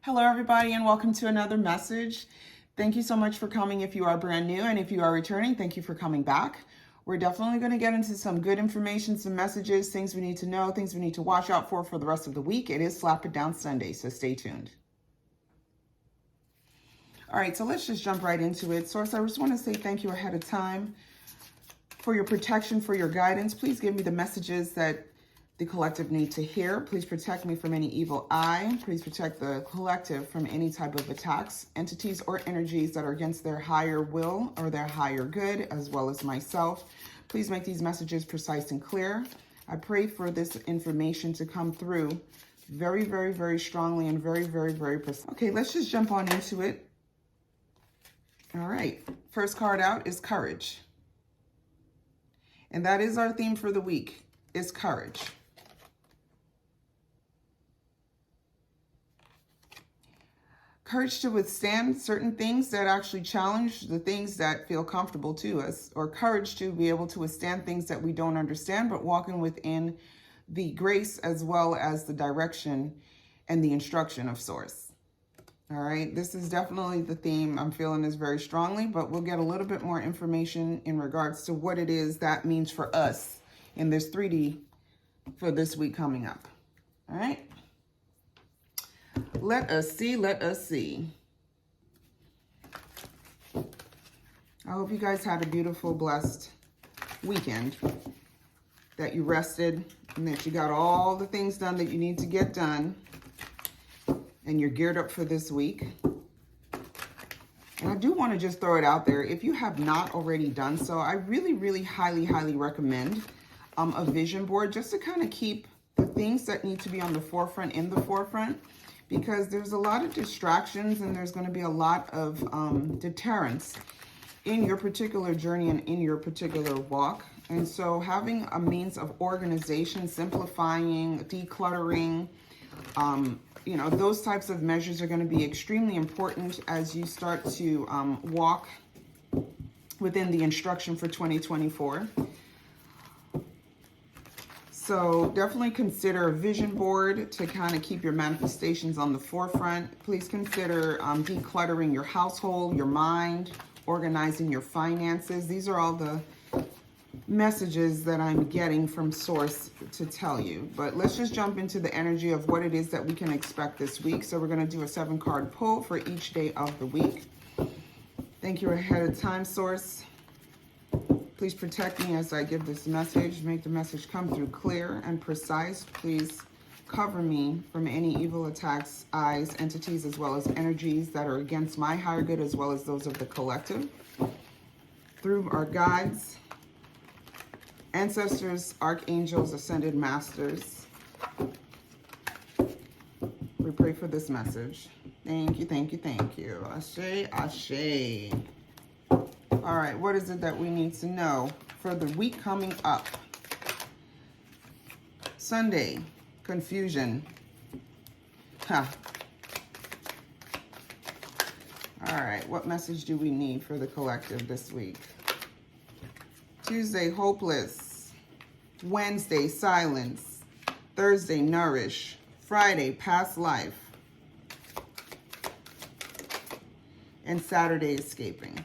Hello, everybody, and welcome to another message. Thank you so much for coming if you are brand new, and if you are returning, thank you for coming back. We're definitely going to get into some good information, some messages, things we need to know, things we need to watch out for the rest of the week. It is Slap It Down Sunday, so stay tuned. All right, so let's just jump right into it. Source, I just want to say thank you ahead of time for your protection, for your guidance. Please give me the messages that the collective need to hear. Please protect me from any evil eye. Please protect the collective from any type of attacks, entities, or energies that are against their higher will or their higher good, as well as myself. Please make these messages precise and clear. I pray for this information to come through very, very, very strongly and very, very, very precise. Okay, let's just jump on into it. All right, first card out is courage. And that is our theme for the week, is courage. Courage to withstand certain things that actually challenge the things that feel comfortable to us, or courage to be able to withstand things that we don't understand, but walking within the grace as well as the direction and the instruction of Source. All right, this is definitely the theme. I'm feeling this very strongly, but we'll get a little bit more information in regards to what it is that means for us in this 3D for this week coming up. All right. Let us see, let us see. I hope you guys had a beautiful, blessed weekend, that you rested and that you got all the things done that you need to get done, and you're geared up for this week. And I do want to just throw it out there. If you have not already done so, I really, really highly, highly recommend a vision board, just to kind of keep the things that need to be on the forefront in the forefront, because there's a lot of distractions and there's going to be a lot of deterrence in your particular journey and in your particular walk. And so having a means of organization, simplifying, decluttering, those types of measures are going to be extremely important as you start to walk within the instruction for 2024. So definitely consider a vision board to kind of keep your manifestations on the forefront. Please consider decluttering your household, your mind, organizing your finances. These are all the messages that I'm getting from Source to tell you. But let's just jump into the energy of what it is that we can expect this week. So we're going to do a 7-card pull for each day of the week. Thank you ahead of time, Source. Please protect me as I give this message. Make the message come through clear and precise. Please cover me from any evil attacks, eyes, entities, as well as energies that are against my higher good, as well as those of the collective. Through our guides, ancestors, archangels, ascended masters, we pray for this message. Thank you, thank you, thank you. Ashe, ashe. All right, what is it that we need to know for the week coming up? Sunday, confusion. All right, what message do we need for the collective this week? Tuesday, hopeless. Wednesday, silence. Thursday, nourish. Friday, past life. And Saturday, escaping.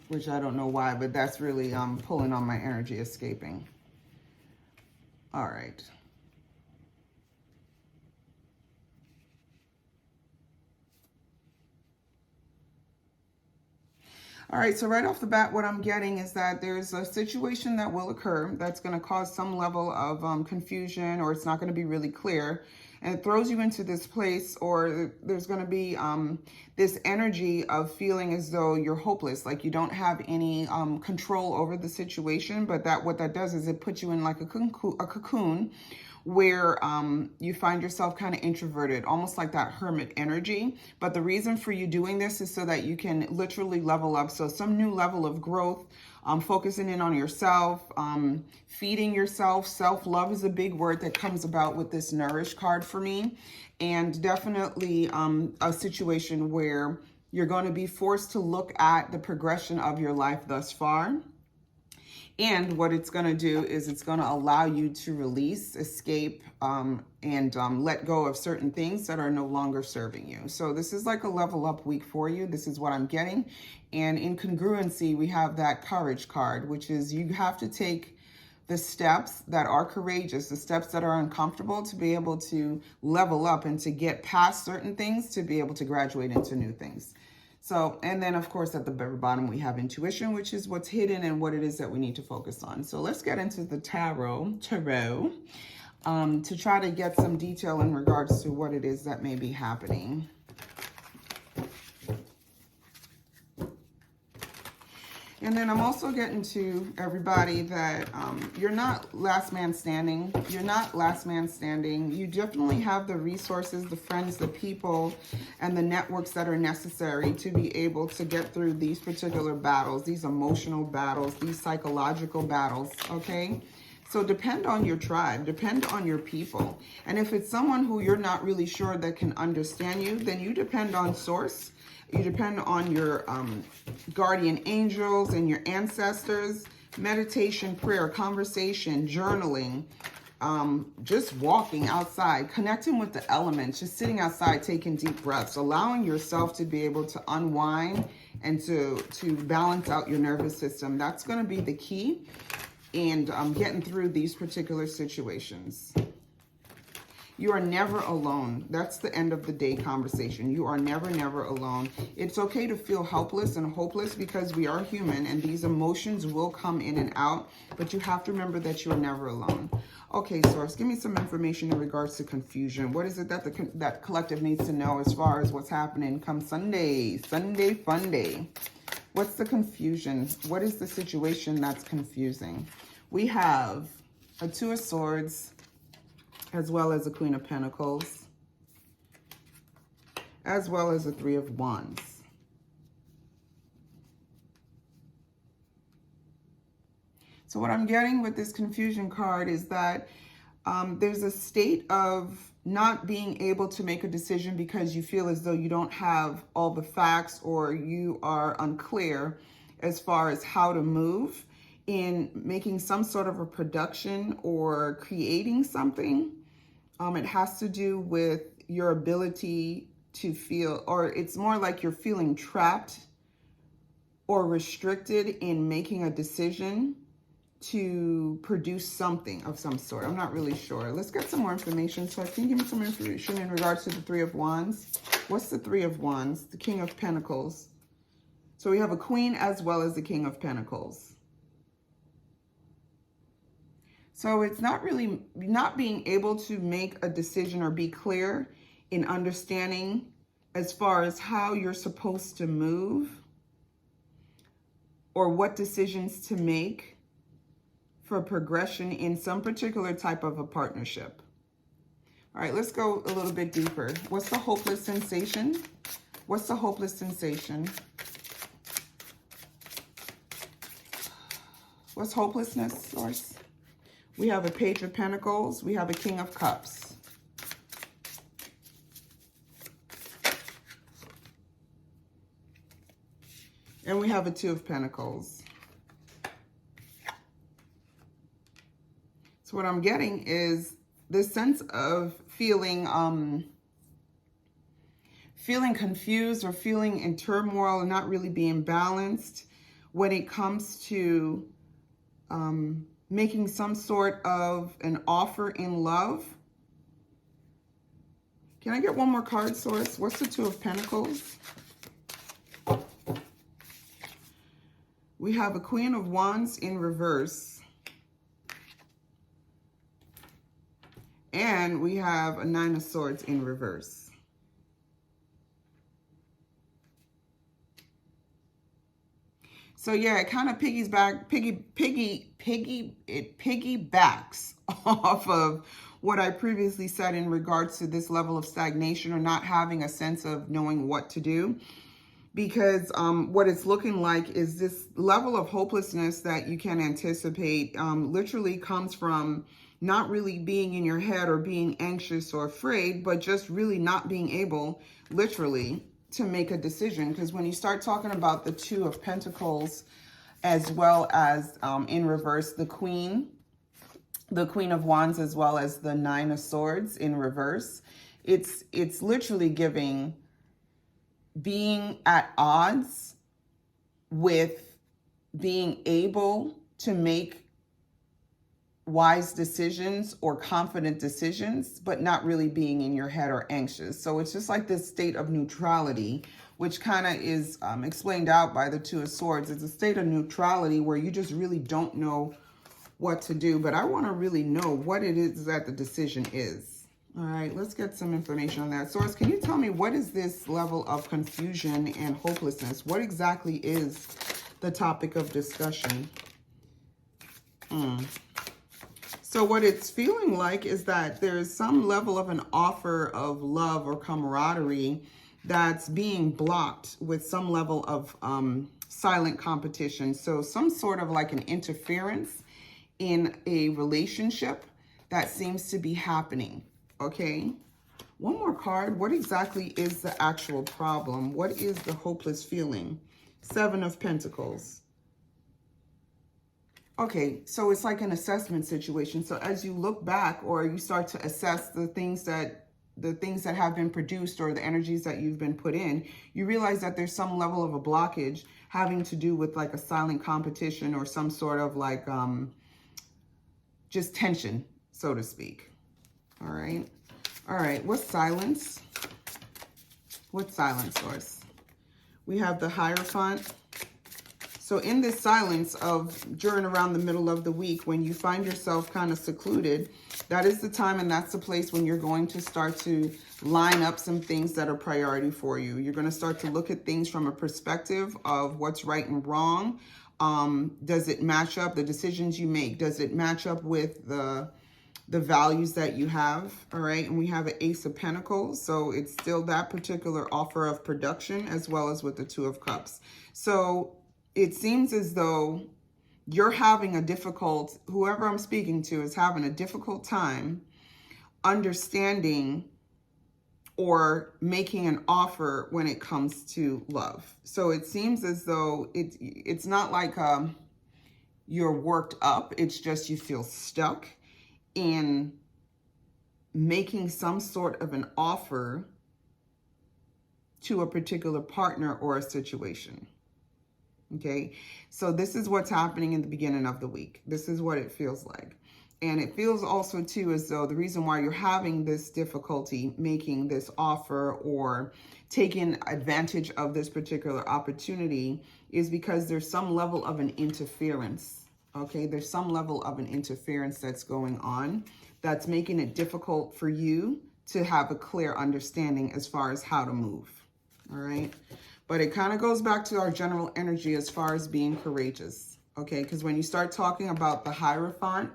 Which I don't know why, but that's really pulling on my energy, escaping. All right. All right, so right off the bat, what I'm getting is that there's a situation that will occur that's going to cause some level of confusion, or it's not going to be really clear. And it throws you into this place, or there's going to be this energy of feeling as though you're hopeless, like you don't have any control over the situation. But what that does is it puts you in like a cocoon where you find yourself kind of introverted, almost like that hermit energy. But the reason for you doing this is so that you can literally level up. So some new level of growth, focusing in on yourself, feeding yourself. Self-love is a big word that comes about with this Nourish card for me. And definitely a situation where you're going to be forced to look at the progression of your life thus far And what it's going to do is it's going to allow you to release, escape, and let go of certain things that are no longer serving you. So this is like a level up week for you. This is what I'm getting. And in congruency, we have that courage card, which is you have to take the steps that are courageous, the steps that are uncomfortable to be able to level up and to get past certain things, to be able to graduate into new things. So, and then of course at the very bottom we have intuition, which is what's hidden and what it is that we need to focus on. So let's get into the tarot, to try to get some detail in regards to what it is that may be happening. And then I'm also getting to everybody that you're not last man standing. You're not last man standing. You definitely have the resources, the friends, the people, and the networks that are necessary to be able to get through these particular battles, these emotional battles, these psychological battles, okay? So depend on your tribe, depend on your people. And if it's someone who you're not really sure that can understand you, then you depend on source. You depend on your guardian angels and your ancestors, meditation, prayer, conversation, journaling, just walking outside, connecting with the elements, just sitting outside, taking deep breaths, allowing yourself to be able to unwind and to balance out your nervous system. That's going to be the key in getting through these particular situations. You are never alone. That's the end of the day conversation. You are never, never alone. It's okay to feel helpless and hopeless because we are human and these emotions will come in and out, but you have to remember that you are never alone. Okay, Source, give me some information in regards to confusion. What is it that that collective needs to know as far as what's happening come Sunday fun day? What's the confusion? What is the situation that's confusing? We have a Two of Swords, as well as a Queen of Pentacles, as well as a Three of Wands. So what I'm getting with this confusion card is that there's a state of not being able to make a decision because you feel as though you don't have all the facts or you are unclear as far as how to move in making some sort of a production or creating something. It has to do with your ability to feel, or it's more like you're feeling trapped or restricted in making a decision to produce something of some sort. I'm not really sure. Let's get some more information. So can you give me some information in regards to the Three of Wands? What's the Three of Wands? The King of Pentacles. So we have a Queen as well as the King of Pentacles. So it's not really not being able to make a decision or be clear in understanding as far as how you're supposed to move or what decisions to make for progression in some particular type of a partnership. All right, let's go a little bit deeper. What's the hopeless sensation? What's the hopeless sensation? What's hopelessness, Source? We have a Page of Pentacles. We have a King of Cups. And we have a Two of Pentacles. So what I'm getting is this sense of feeling feeling confused or feeling in turmoil and not really being balanced when it comes to making some sort of an offer in love. Can I get one more card, Source? What's the Two of Pentacles? We have a Queen of Wands in reverse. And we have a Nine of Swords in reverse. So yeah, it kind of piggybacks off of what I previously said in regards to this level of stagnation or not having a sense of knowing what to do. Because what it's looking like is this level of hopelessness that you can anticipate literally comes from not really being in your head or being anxious or afraid, but just really not being able, literally, to make a decision. Because when you start talking about the Two of Pentacles as well as in reverse, the Queen of Wands, as well as the Nine of Swords in reverse. It's literally giving being at odds with being able to make wise decisions or confident decisions, but not really being in your head or anxious. So it's just like this state of neutrality, which kind of is explained out by the Two of Swords. It's a state of neutrality where you just really don't know what to do, but I want to really know what it is that the decision is. All right, let's get some information on that. Source, can you tell me what is this level of confusion and hopelessness? What exactly is the topic of discussion? So what it's feeling like is that there's some level of an offer of love or camaraderie that's being blocked with some level of silent competition. So some sort of like an interference in a relationship that seems to be happening, okay? One more card. What exactly is the actual problem? What is the hopeless feeling? Seven of Pentacles. Okay, so it's like an assessment situation. So as you look back or you start to assess the things that have been produced or the energies that you've been put in, you realize that there's some level of a blockage having to do with like a silent competition or some sort of like just tension, so to speak. All right. All right. What's silence? What's silence, Source? We have the Hierophant. So in this silence during around the middle of the week, when you find yourself kind of secluded, that is the time and that's the place when you're going to start to line up some things that are priority for you. You're going to start to look at things from a perspective of what's right and wrong. Does it match up, the decisions you make? Does it match up with the values that you have? All right. And we have an Ace of Pentacles. So it's still that particular offer of production as well as with the Two of Cups. So it seems as though you're having whoever I'm speaking to is having a difficult time understanding or making an offer when it comes to love. So it seems as though it's not like you're worked up. It's just you feel stuck in making some sort of an offer to a particular partner or a situation. Okay, so this is what's happening in the beginning of the week. This is what it feels like. And it feels also too as though the reason why you're having this difficulty making this offer or taking advantage of this particular opportunity is because there's some level of an interference. Okay, there's some level of an interference that's going on that's making it difficult for you to have a clear understanding as far as how to move. All right. But it kind of goes back to our general energy as far as being courageous, okay? Because when you start talking about the Hierophant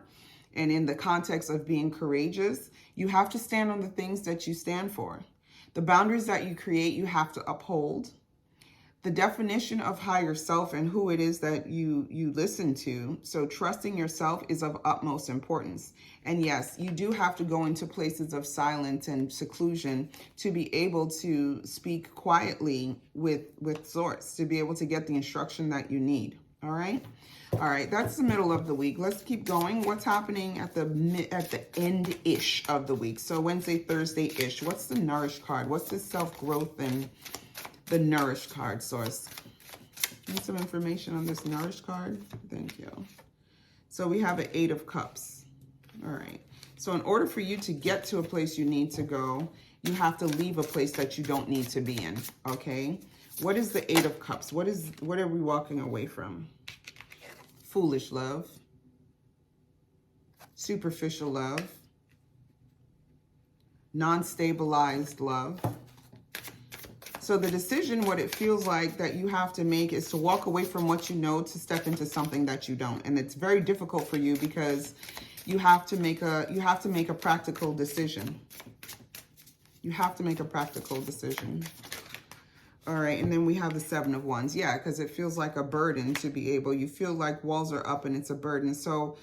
and in the context of being courageous, you have to stand on the things that you stand for. The boundaries that you create, you have to uphold. The definition of higher self and who it is that you listen to. So trusting yourself is of utmost importance. And yes, you do have to go into places of silence and seclusion to be able to speak quietly with Source, to be able to get the instruction that you need. All right. All right. That's the middle of the week. Let's keep going. What's happening at the end-ish of the week? So Wednesday, Thursday-ish. What's the Nourish card? What's the self-growth and the Nourish card, Source? Need some information on this Nourish card? Thank you. So we have an Eight of Cups. All right. So in order for you to get to a place you need to go, you have to leave a place that you don't need to be in. Okay. What is the Eight of Cups? What are we walking away from? Foolish love. Superficial love. Non-stabilized love. So the decision, what it feels like that you have to make is to walk away from what you know to step into something that you don't. And it's very difficult for you because you have to make a practical decision. You have to make a practical decision. All right, and then we have the Seven of Wands. Yeah, because it feels like a burden to be able, you feel like walls are up and it's a burden. So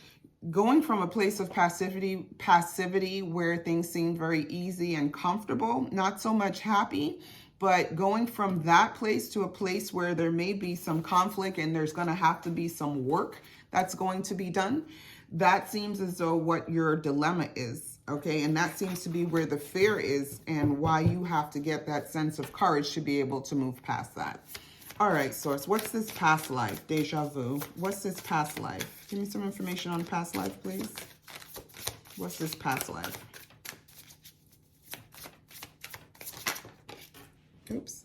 going from a place of passivity where things seem very easy and comfortable, not so much happy, But going from that place to a place where there may be some conflict and there's going to have to be some work that's going to be done, that seems as though what your dilemma is, okay? And that seems to be where the fear is and why you have to get that sense of courage to be able to move past that. All right, Source, what's this past life? Deja vu. What's this past life? Give me some information on past life, please. What's this past life? Oops.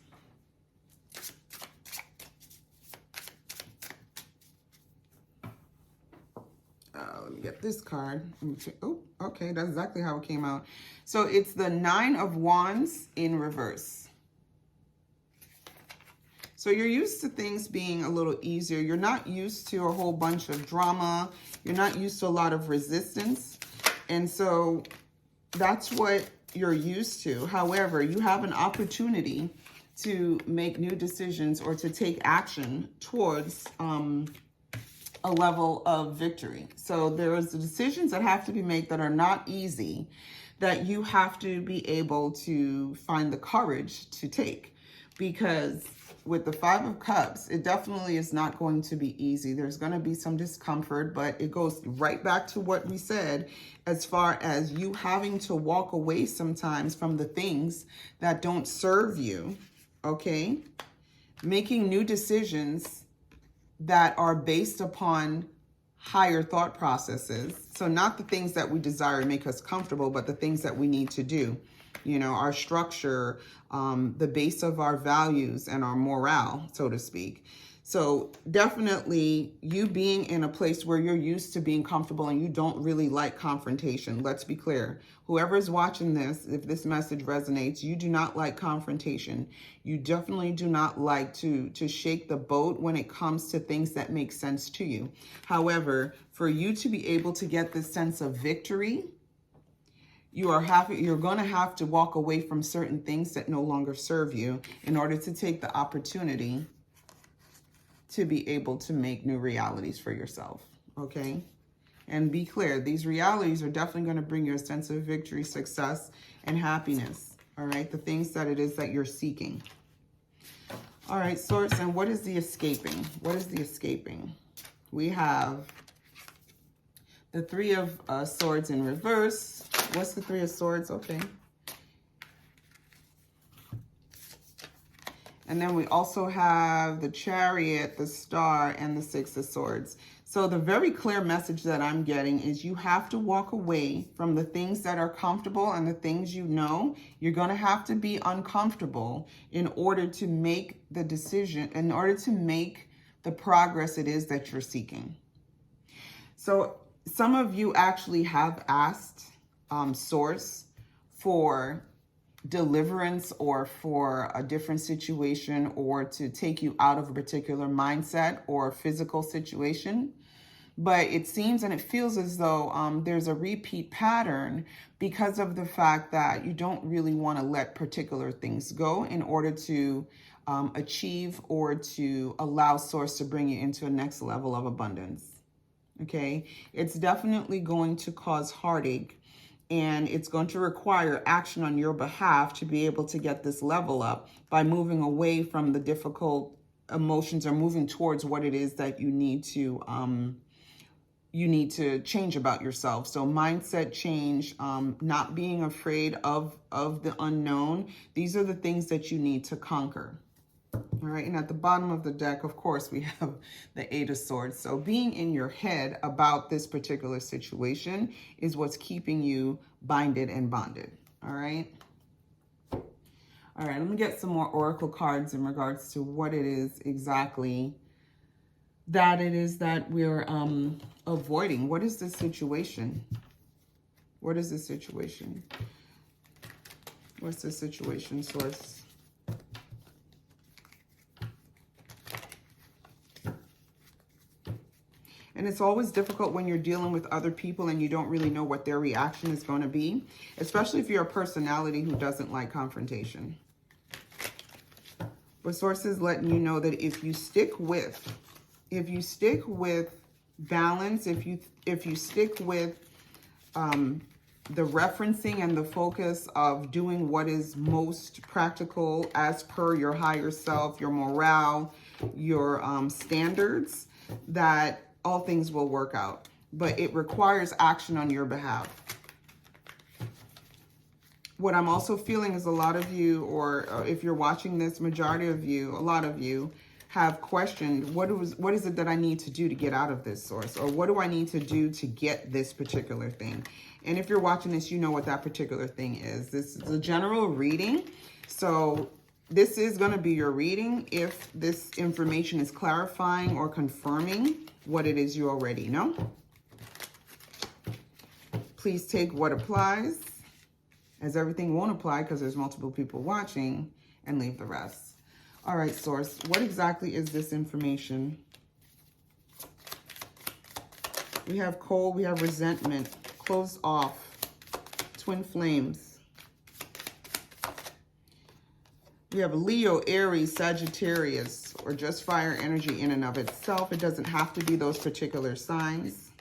Let me get this card. Oh, okay, that's exactly how it came out. So it's the 9 of Wands in reverse. So you're used to things being a little easier. You're not used to a whole bunch of drama. You're not used to a lot of resistance. And so that's what you're used to. However, you have an opportunity to make new decisions or to take action towards a level of victory. So there's decisions that have to be made that are not easy, that you have to be able to find the courage to take. Because with the 5 of Cups, it definitely is not going to be easy. There's going to be some discomfort, but it goes right back to what we said as far as you having to walk away sometimes from the things that don't serve you, okay? Making new decisions that are based upon higher thought processes. So not the things that we desire to make us comfortable, but the things that we need to do. You know, our structure, the base of our values and our morale, so to speak. So definitely you being in a place where you're used to being comfortable and you don't really like confrontation. Let's be clear. Whoever is watching this, if this message resonates, you do not like confrontation. You definitely do not like to shake the boat when it comes to things that make sense to you. However, for you to be able to get this sense of victory, you're going to have to walk away from certain things that no longer serve you in order to take the opportunity to be able to make new realities for yourself, okay? And be clear, these realities are definitely going to bring you a sense of victory, success, and happiness, all right? The things that it is that you're seeking. All right, Source, and what is the escaping? What is the escaping? We have the 3 of Swords in reverse. What's the 3 of Swords? Okay. And then we also have the Chariot, the Star, and the 6 of Swords. So the very clear message that I'm getting is you have to walk away from the things that are comfortable and the things you know. You're going to have to be uncomfortable in order to make the decision, in order to make the progress it is that you're seeking. So some of you actually have asked Source for deliverance or for a different situation or to take you out of a particular mindset or physical situation. But it seems and it feels as though there's a repeat pattern because of the fact that you don't really want to let particular things go in order to achieve or to allow Source to bring you into a next level of abundance. Okay, it's definitely going to cause heartache. And it's going to require action on your behalf to be able to get this level up by moving away from the difficult emotions or moving towards what it is that you need to change about yourself. So mindset change, not being afraid of the unknown. These are the things that you need to conquer. All right, and at the bottom of the deck, of course, we have the 8 of Swords. So being in your head about this particular situation is what's keeping you binded and bonded. All right. All right, let me get some more oracle cards in regards to what it is exactly that it is that we're avoiding. What is this situation? What is this situation? What's the situation, Source? And it's always difficult when you're dealing with other people and you don't really know what their reaction is going to be, especially if you're a personality who doesn't like confrontation. But Source is letting you know that if you stick with balance, if you stick with the referencing and the focus of doing what is most practical as per your higher self, your morale, your standards, that all things will work out. But it requires action on your behalf. What I'm also feeling is a lot of you, or if you're watching this, majority of you, a lot of you, have questioned, what is it that I need to do to get out of this source? Or what do I need to do to get this particular thing? And if you're watching this, you know what that particular thing is. This is a general reading. So this is going to be your reading if this information is clarifying or confirming what it is you already know. Please take what applies, as everything won't apply because there's multiple people watching, and leave the rest. All right, source, what exactly is this information? We have cold, we have resentment, closed off, twin flames. We have Leo, Aries, Sagittarius, or just fire energy in and of itself. It doesn't have to be those particular signs.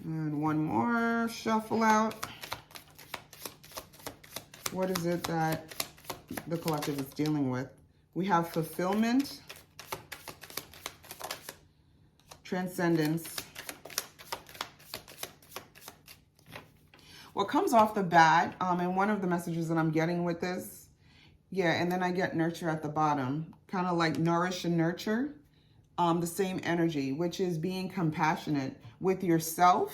And one more, shuffle out. What is it that the collective is dealing with? We have fulfillment, transcendence. What comes off the bat, and one of the messages that I'm getting with this, yeah, and then I get nurture at the bottom, kind of like nourish and nurture, the same energy, which is being compassionate with yourself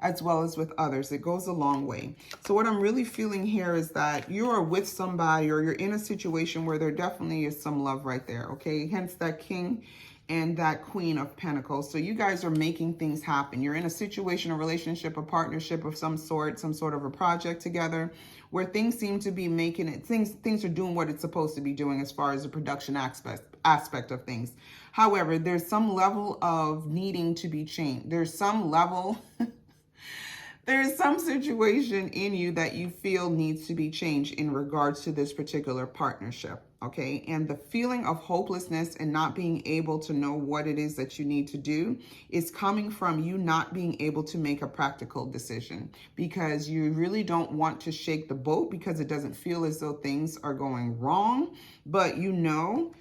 as well as with others. It goes a long way. So what I'm really feeling here is that you are with somebody, or you're in a situation where there definitely is some love right there, okay? Hence that King and that Queen of Pentacles. So you guys are making things happen. You're in a situation, a relationship, a partnership of some sort of a project together, where things seem to be making it, things are doing what it's supposed to be doing as far as the production aspect of things. However, there's some level of needing to be changed. There's some level there's some situation in you that you feel needs to be changed in regards to this particular partnership, okay? And the feeling of hopelessness and not being able to know what it is that you need to do is coming from you not being able to make a practical decision, because you really don't want to shake the boat because it doesn't feel as though things are going wrong, but you know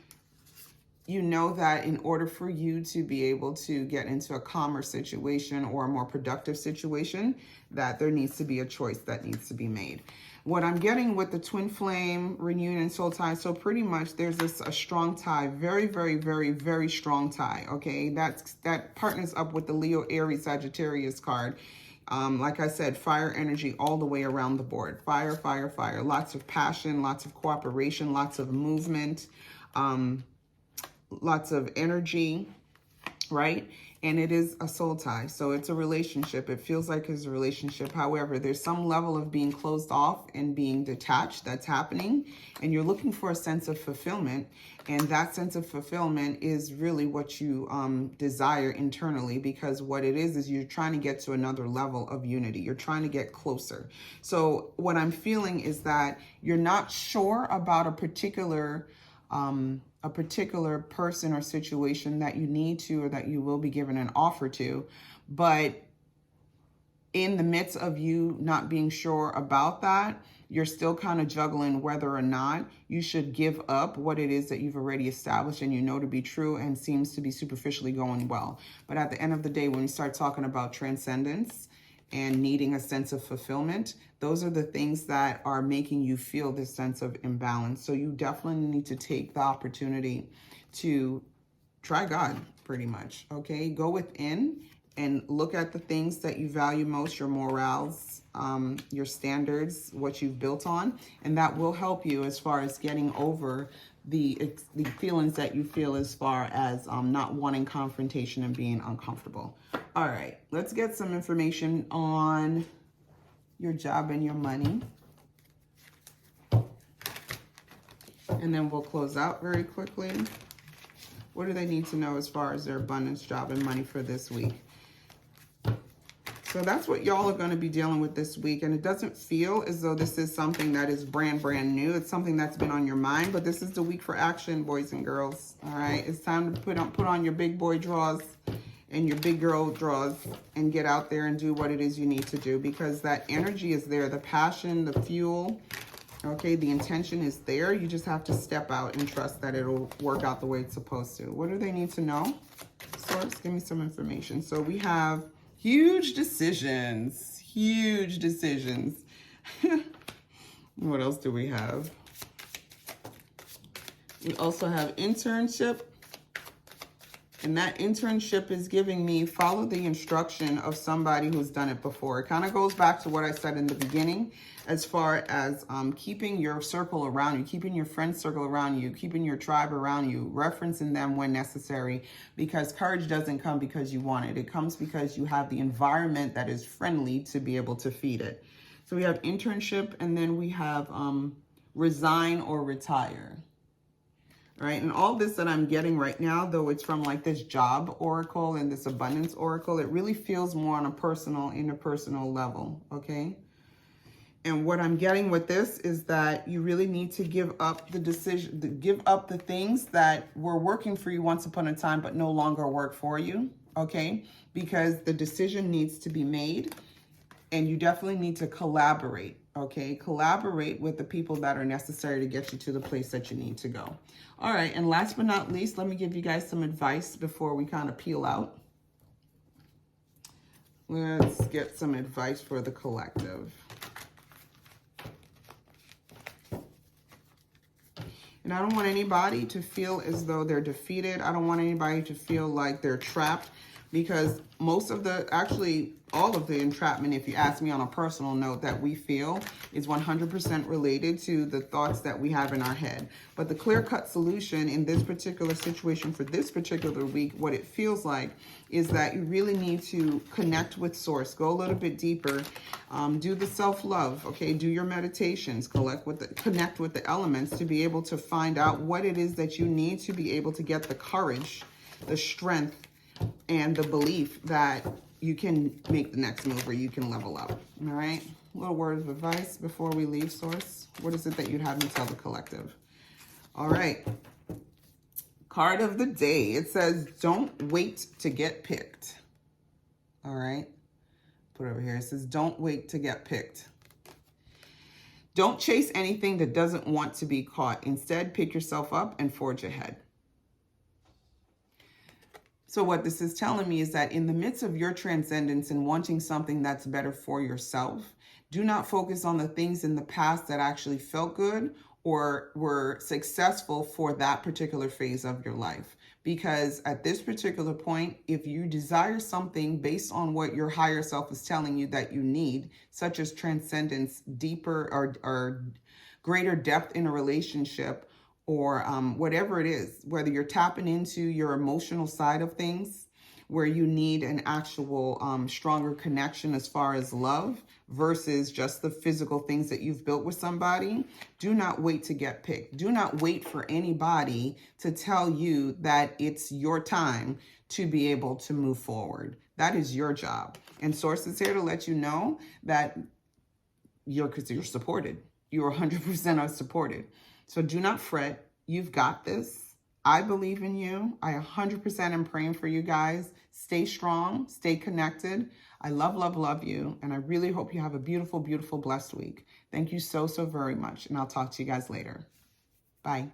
that in order for you to be able to get into a calmer situation or a more productive situation, that there needs to be a choice that needs to be made. What I'm getting with the twin flame, reunion, soul tie, so pretty much there's a strong tie, very, very, very, very strong tie, okay? That partners up with the Leo, Aries, Sagittarius card. Like I said, fire energy all the way around the board. Fire, fire, fire. Lots of passion, lots of cooperation, lots of movement, lots of energy, right? And it is a soul tie, so it's a relationship. It feels like it's a relationship. However, there's some level of being closed off and being detached that's happening, and you're looking for a sense of fulfillment, and that sense of fulfillment is really what you desire internally, because what it is you're trying to get to another level of unity. You're trying to get closer. So what I'm feeling is that you're not sure about a particular person or situation that you need to, or that you will be given an offer to, but in the midst of you not being sure about that, you're still kind of juggling whether or not you should give up what it is that you've already established and you know to be true and seems to be superficially going well. But at the end of the day, when we start talking about transcendence and needing a sense of fulfillment, those are the things that are making you feel this sense of imbalance. So you definitely need to take the opportunity to try God, pretty much, okay? Go within and look at the things that you value most, your morals, your standards, what you've built on, and that will help you as far as getting over the feelings that you feel as far as not wanting confrontation and being uncomfortable. All right, let's get some information on your job and your money. And then we'll close out very quickly. What do they need to know as far as their abundance, job, and money for this week? So that's what y'all are going to be dealing with this week. And it doesn't feel as though this is something that is brand new. It's something that's been on your mind. But this is the week for action, boys and girls. All right, it's time to put on your big boy drawers and your big girl draws and get out there and do what it is you need to do, because that energy is there. The passion, the fuel, okay, the intention is there. You just have to step out and trust that it'll work out the way it's supposed to. What do they need to know? Source, give me some information. So we have huge decisions. Huge decisions. What else do we have? We also have internship. And that internship is giving me follow the instruction of somebody who's done it before. It kind of goes back to what I said in the beginning, as far as keeping your circle around you, keeping your friend circle around you, keeping your tribe around you, referencing them when necessary, because courage doesn't come because you want it. It comes because you have the environment that is friendly to be able to feed it. So we have internship, and then we have resign or retire. Right, and all this that I'm getting right now, though it's from like this job oracle and this abundance oracle, it really feels more on a personal, interpersonal level, okay? And what I'm getting with this is that you really need to give up the decision, give up the things that were working for you once upon a time but no longer work for you, okay? Because the decision needs to be made, and you definitely need to collaborate, okay? Collaborate with the people that are necessary to get you to the place that you need to go. All right, and last but not least, let me give you guys some advice before we kind of peel out. Let's get some advice for the collective. And I don't want anybody to feel as though they're defeated. I don't want anybody to feel like they're trapped, because most of the, actually all of the entrapment, if you ask me on a personal note, that we feel is 100% related to the thoughts that we have in our head. But the clear-cut solution in this particular situation for this particular week, what it feels like is that you really need to connect with source, go a little bit deeper, do the self-love, okay, do your meditations, connect with the elements to be able to find out what it is that you need to be able to get the courage, the strength, and the belief that you can make the next move, or you can level up. All right, a little word of advice before we leave, source. What is it that you'd have me tell the collective? All right, card of the day. It says, don't wait to get picked. All right, put it over here. It says, don't wait to get picked. Don't chase anything that doesn't want to be caught. Instead, pick yourself up and forge ahead. So what this is telling me is that in the midst of your transcendence and wanting something that's better for yourself, do not focus on the things in the past that actually felt good or were successful for that particular phase of your life. Because at this particular point, if you desire something based on what your higher self is telling you that you need, such as transcendence, deeper or greater depth in a relationship, or whatever it is, whether you're tapping into your emotional side of things, where you need an actual stronger connection as far as love versus just the physical things that you've built with somebody, do not wait to get picked. Do not wait for anybody to tell you that it's your time to be able to move forward. That is your job. And Source is here to let you know that you're supported. You're 100% supported. So do not fret. You've got this. I believe in you. I 100% am praying for you guys. Stay strong. Stay connected. I love, love, love you. And I really hope you have a beautiful, beautiful, blessed week. Thank you so, so very much. And I'll talk to you guys later. Bye.